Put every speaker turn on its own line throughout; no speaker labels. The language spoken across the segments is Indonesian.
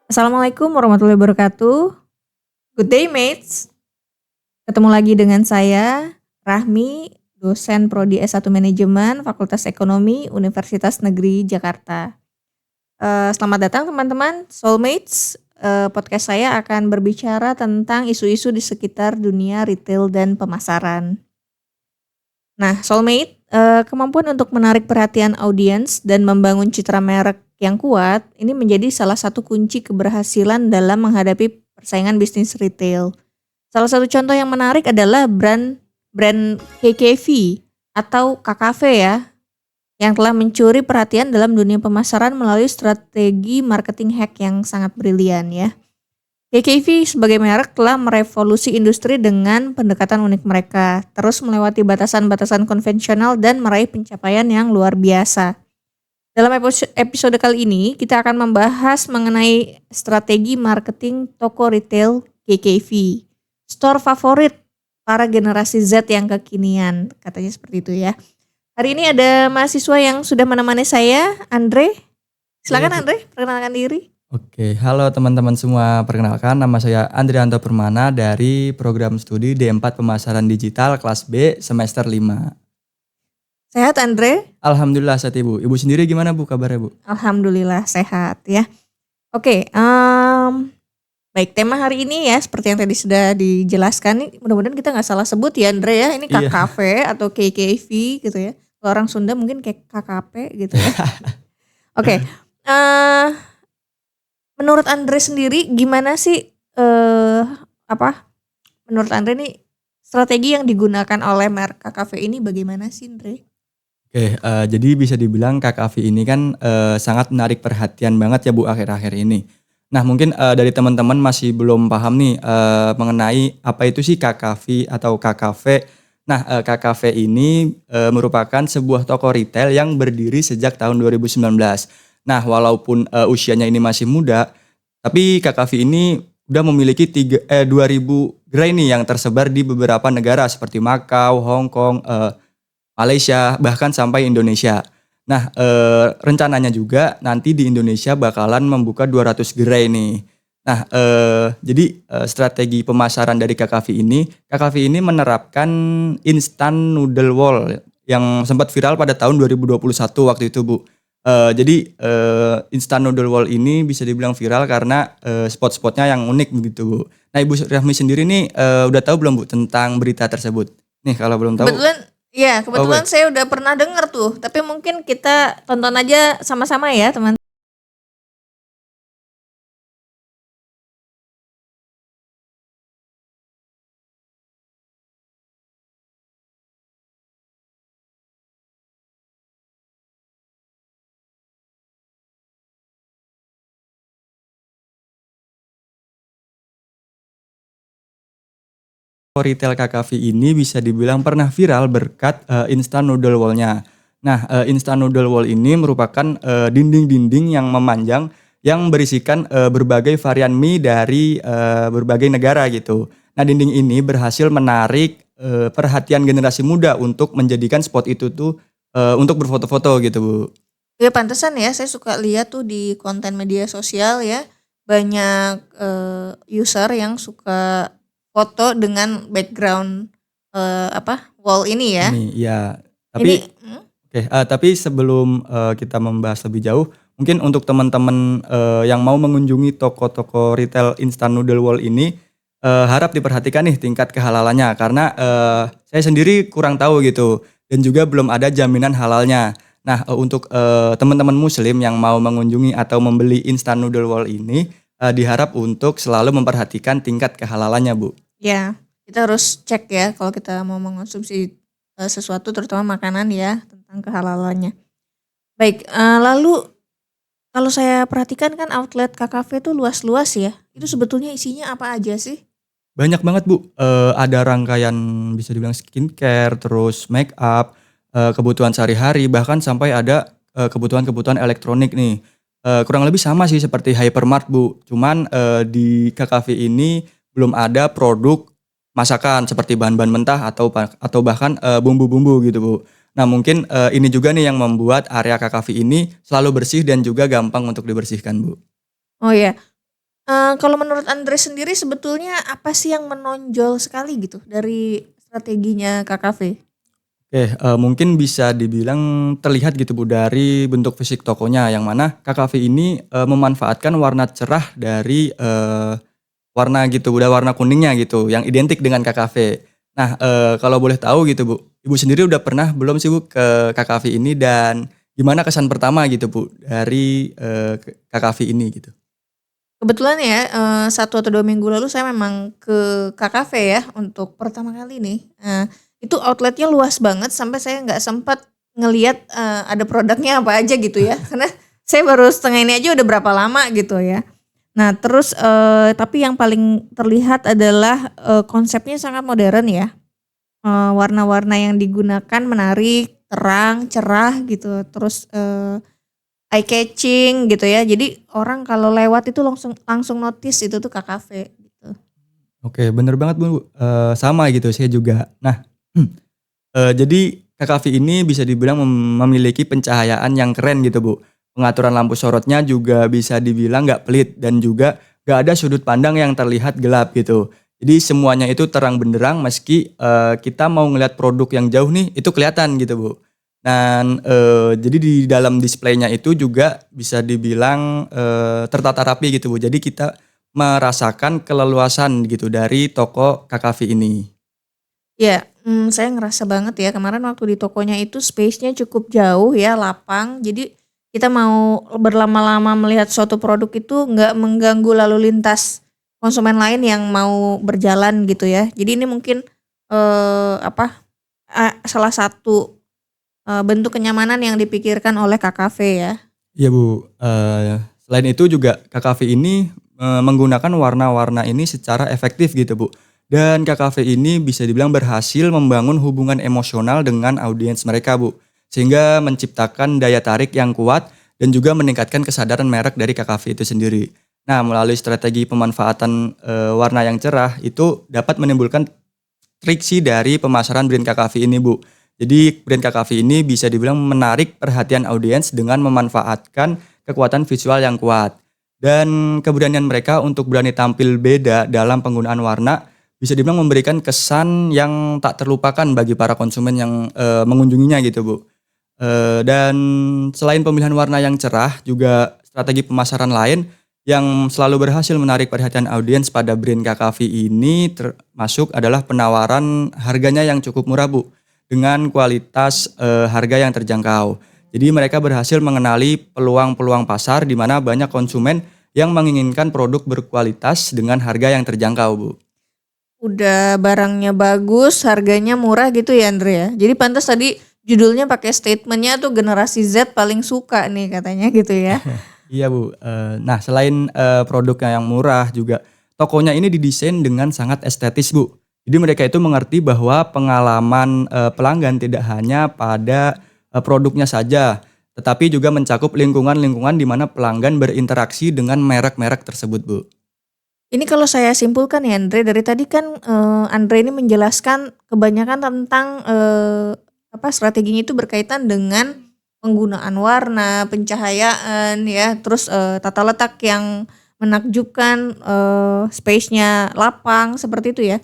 Assalamualaikum warahmatullahi wabarakatuh. Good day mates. Ketemu lagi dengan saya, Rahmi, dosen Prodi S1 Manajemen, Fakultas Ekonomi, Universitas Negeri Jakarta. Selamat datang teman-teman, Soulmates. Podcast saya akan berbicara tentang isu-isu di sekitar dunia retail dan pemasaran. Nah, Soulmate, kemampuan untuk menarik perhatian audiens dan membangun citra merek yang kuat, ini menjadi salah satu kunci keberhasilan dalam menghadapi persaingan bisnis retail. Salah satu contoh yang menarik adalah brand KKV atau KKV ya, yang telah mencuri perhatian dalam dunia pemasaran melalui strategi marketing hack yang sangat brilian ya. KKV sebagai merek telah merevolusi industri dengan pendekatan unik mereka, terus melewati batasan-batasan konvensional dan meraih pencapaian yang luar biasa. Dalam episode kali ini, kita akan membahas mengenai strategi marketing toko retail KKV, store favorit para generasi Z yang kekinian, katanya seperti itu ya. Hari ini ada mahasiswa yang sudah menemani saya, Andre. Silakan Andre, perkenalkan diri.
Oke, halo teman-teman semua. Perkenalkan, nama saya Andrianto Permana dari program studi D4 Pemasaran Digital kelas B semester 5.
Sehat Andre?
Alhamdulillah sehat Ibu. Ibu sendiri gimana Bu kabarnya Bu?
Alhamdulillah sehat ya. Oke, baik, tema hari ini ya seperti yang tadi sudah dijelaskan nih, mudah-mudahan kita nggak salah sebut ya Andre ya, ini
Iya.
KKV atau KKV gitu ya. Kalau orang Sunda mungkin kayak KKP gitu ya. Oke, menurut Andre sendiri gimana sih menurut Andre nih strategi yang digunakan oleh merek KKV ini bagaimana sih Andre?
Oke, jadi bisa dibilang KKV ini kan sangat menarik perhatian banget ya Bu akhir-akhir ini. Nah mungkin dari teman-teman masih belum paham nih mengenai apa itu sih KKV atau KKV. Nah KKV ini merupakan sebuah toko retail yang berdiri sejak tahun 2019. Nah walaupun usianya ini masih muda, tapi KKV ini udah memiliki 2.000 gerai nih yang tersebar di beberapa negara seperti Makau, Hong Kong, Malaysia, bahkan sampai Indonesia. Nah, rencananya juga nanti di Indonesia bakalan membuka 200 gerai nih. Nah, jadi strategi pemasaran dari KKV ini menerapkan instant noodle wall yang sempat viral pada tahun 2021 waktu itu Bu. Jadi instant noodle wall ini bisa dibilang viral karena spot-spotnya yang unik begitu Bu. Nah, Ibu Rahmi sendiri nih udah tahu belum Bu tentang berita tersebut? Nih kalau belum tahu.
Kebetulan saya udah pernah dengar tuh, tapi mungkin kita tonton aja sama-sama ya teman.
Retail KKV ini bisa dibilang pernah viral berkat instant noodle wall-nya. Nah, instant noodle wall ini merupakan dinding-dinding yang memanjang yang berisikan berbagai varian mie dari berbagai negara gitu. Nah, dinding ini berhasil menarik perhatian generasi muda untuk menjadikan spot itu tuh untuk berfoto-foto gitu, Bu.
Ya pantesan ya, saya suka lihat tuh di konten media sosial ya, banyak user yang suka foto dengan background wall ini ya.
Ini ya. Tapi sebelum kita membahas lebih jauh, mungkin untuk teman-teman yang mau mengunjungi toko-toko retail instant noodle wall ini harap diperhatikan nih tingkat kehalalannya karena saya sendiri kurang tahu gitu dan juga belum ada jaminan halalnya. Nah, untuk teman-teman muslim yang mau mengunjungi atau membeli instant noodle wall ini diharap untuk selalu memperhatikan tingkat kehalalannya, Bu.
Ya, kita harus cek ya kalau kita mau mengonsumsi sesuatu terutama makanan ya tentang kehalalannya. Baik, lalu Kalau saya perhatikan kan outlet KKV tuh luas-luas ya. Itu sebetulnya isinya apa aja sih?
Banyak banget Bu, ada rangkaian bisa dibilang skincare, terus make up, kebutuhan sehari-hari, bahkan sampai ada, kebutuhan-kebutuhan elektronik nih. Kurang lebih sama sih seperti hypermart Bu, cuman, di KKV ini belum ada produk masakan seperti bahan-bahan mentah atau bahkan, bumbu-bumbu gitu Bu. Nah mungkin, ini juga nih yang membuat area KKV ini selalu bersih dan juga gampang untuk dibersihkan Bu.
Oh ya, kalau menurut Andre sendiri sebetulnya apa sih yang menonjol sekali gitu dari strateginya KKV?
Oke, mungkin bisa dibilang terlihat gitu Bu dari bentuk fisik tokonya yang mana KKV ini, memanfaatkan warna cerah dari, warna gitu udah warna kuningnya gitu yang identik dengan KKV. Nah, kalau boleh tahu gitu Bu, Ibu sendiri udah pernah belum sih Bu ke KKV ini dan gimana kesan pertama gitu Bu dari, KKV ini gitu?
Kebetulan ya, 1 atau 2 minggu lalu saya memang ke KKV ya untuk pertama kali nih. Itu outletnya luas banget sampai saya nggak sempat ngelihat, ada produknya apa aja gitu ya, karena saya baru setengah ini aja udah berapa lama gitu ya. Nah terus, tapi yang paling terlihat adalah, konsepnya sangat modern ya, warna-warna yang digunakan menarik, terang, cerah gitu, terus, eye catching gitu ya. Jadi orang kalau lewat itu langsung langsung notice itu tuh KKV gitu.
Oke, bener banget Bu, sama gitu saya juga. Nah, jadi KKV ini bisa dibilang memiliki pencahayaan yang keren gitu Bu. Pengaturan lampu sorotnya juga bisa dibilang nggak pelit dan juga nggak ada sudut pandang yang terlihat gelap gitu. Jadi semuanya itu terang benderang meski, kita mau ngelihat produk yang jauh nih itu kelihatan gitu Bu. Dan, jadi di dalam displaynya itu juga bisa dibilang, tertata rapi gitu Bu. Jadi kita merasakan keleluasan gitu dari toko KKV ini.
Ya, saya ngerasa banget ya kemarin waktu di tokonya itu space-nya cukup jauh ya, lapang. Jadi kita mau berlama-lama melihat suatu produk itu nggak mengganggu lalu lintas konsumen lain yang mau berjalan gitu ya. Jadi ini mungkin, apa, salah satu, bentuk kenyamanan yang dipikirkan oleh KKV ya.
Iya Bu, selain itu juga KKV ini, menggunakan warna-warna ini secara efektif gitu Bu. Dan KKV ini bisa dibilang berhasil membangun hubungan emosional dengan audiens mereka Bu. Sehingga menciptakan daya tarik yang kuat dan juga meningkatkan kesadaran merek dari KKV itu sendiri. Nah melalui strategi pemanfaatan, warna yang cerah itu dapat menimbulkan triksi dari pemasaran brand KKV ini, Bu. Jadi brand KKV ini bisa dibilang menarik perhatian audiens dengan memanfaatkan kekuatan visual yang kuat. Dan keberanian mereka untuk berani tampil beda dalam penggunaan warna bisa dibilang memberikan kesan yang tak terlupakan bagi para konsumen yang, mengunjunginya gitu, Bu. Dan selain pemilihan warna yang cerah, juga strategi pemasaran lain yang selalu berhasil menarik perhatian audiens pada brand KKV ini termasuk adalah penawaran harganya yang cukup murah Bu, dengan kualitas, harga yang terjangkau. Jadi mereka berhasil mengenali peluang-peluang pasar di mana banyak konsumen yang menginginkan produk berkualitas dengan harga yang terjangkau Bu.
Udah barangnya bagus, harganya murah gitu ya Andre ya. Jadi pantas tadi judulnya pakai statementnya tuh generasi Z paling suka nih katanya gitu ya.
Iya Bu, nah selain, produknya yang murah juga tokonya ini didesain dengan sangat estetis Bu. Jadi mereka itu mengerti bahwa pengalaman, pelanggan tidak hanya pada, produknya saja, tetapi juga mencakup lingkungan-lingkungan di mana pelanggan berinteraksi dengan merek-merek tersebut Bu.
Ini kalau saya simpulkan ya Andre, dari tadi kan, Andre ini menjelaskan kebanyakan tentang, strateginya itu berkaitan dengan penggunaan warna, pencahayaan ya, terus, tata letak yang menakjubkan, space-nya lapang, seperti itu ya.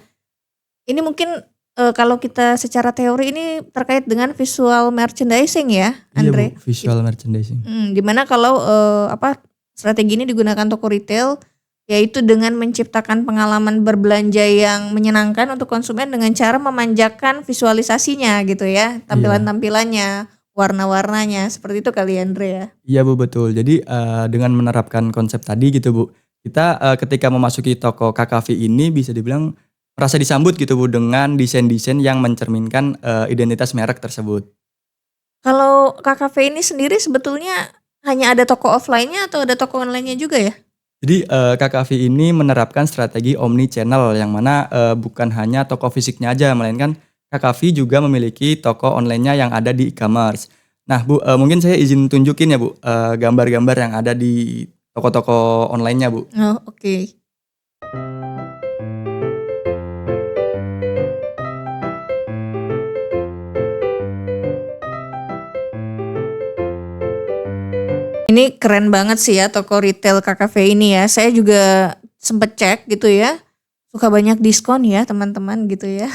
Ini mungkin, kalau kita secara teori ini terkait dengan visual merchandising ya
Iya Bu,
Andre?
visual merchandising.
Di mana kalau, strategi ini digunakan toko retail, yaitu dengan menciptakan pengalaman berbelanja yang menyenangkan untuk konsumen dengan cara memanjakan visualisasinya gitu ya,
Iya.
tampilan-tampilannya, warna-warnanya, seperti itu kali ya, Andre, ya?
Iya Bu, betul. Jadi, dengan menerapkan konsep tadi gitu Bu, kita, ketika memasuki toko KKV ini bisa dibilang merasa disambut gitu Bu, dengan desain-desain yang mencerminkan, identitas merek tersebut.
Kalau KKV ini sendiri sebetulnya hanya ada toko offline-nya atau ada toko online-nya juga ya?
Jadi KKV ini menerapkan strategi omni channel yang mana bukan hanya toko fisiknya aja, melainkan KKV juga memiliki toko online-nya yang ada di e-commerce. Nah Bu, mungkin saya izin tunjukin ya Bu, gambar-gambar yang ada di toko-toko online-nya Bu.
Oh, oke. Ini keren banget sih ya toko retail KKV ini ya. Saya juga sempet cek gitu ya. Suka banyak diskon ya teman-teman gitu ya.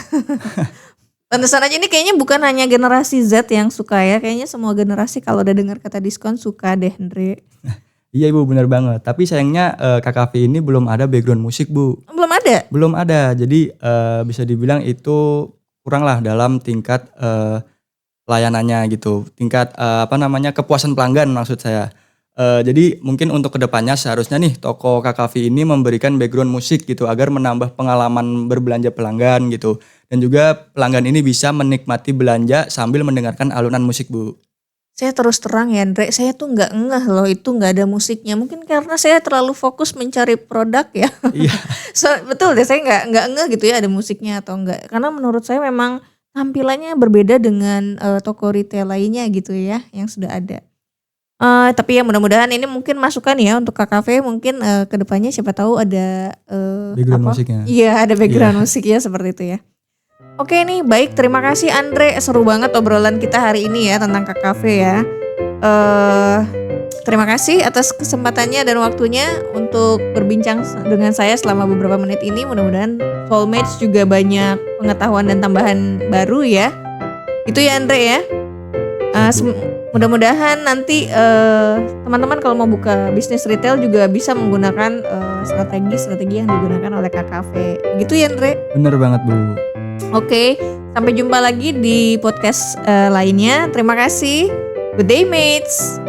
Pantesan aja ini kayaknya bukan hanya generasi Z yang suka ya. Kayaknya semua generasi kalau udah dengar kata diskon suka deh, Andre.
Iya Ibu, bener banget. Tapi sayangnya KKV ini belum ada background musik Bu.
Belum ada?
Belum ada. Jadi bisa dibilang itu kurang lah dalam tingkat layanannya gitu. Tingkat kepuasan pelanggan maksud saya. Jadi mungkin untuk kedepannya seharusnya nih toko KKV ini memberikan background musik gitu agar menambah pengalaman berbelanja pelanggan gitu. Dan juga pelanggan ini bisa menikmati belanja sambil mendengarkan alunan musik Bu.
Saya terus terang ya Andre, saya tuh nggak ngeh loh itu nggak ada musiknya. Mungkin karena saya terlalu fokus mencari produk ya.
Iya.
Betul deh, saya nggak ngeh gitu ya ada musiknya atau enggak. Karena menurut saya memang tampilannya berbeda dengan toko retail lainnya gitu ya yang sudah ada. Tapi ya mudah-mudahan ini mungkin masukan ya untuk KKV mungkin kedepannya siapa tahu ada
Background musiknya.
Iya, ada background musik ya seperti itu ya. Oke nih, baik, terima kasih Andre, seru banget obrolan kita hari ini ya tentang KKV ya. Terima kasih atas kesempatannya dan waktunya untuk berbincang dengan saya selama beberapa menit ini. Mudah-mudahan Soulmates juga banyak pengetahuan dan tambahan baru ya. Itu ya Andre ya. Mudah-mudahan nanti teman-teman kalau mau buka bisnis retail juga bisa menggunakan strategi-strategi yang digunakan oleh KKV. Gitu ya Andre?
Bener banget Bu.
Oke, sampai jumpa lagi di podcast lainnya. Terima kasih. Good day mates.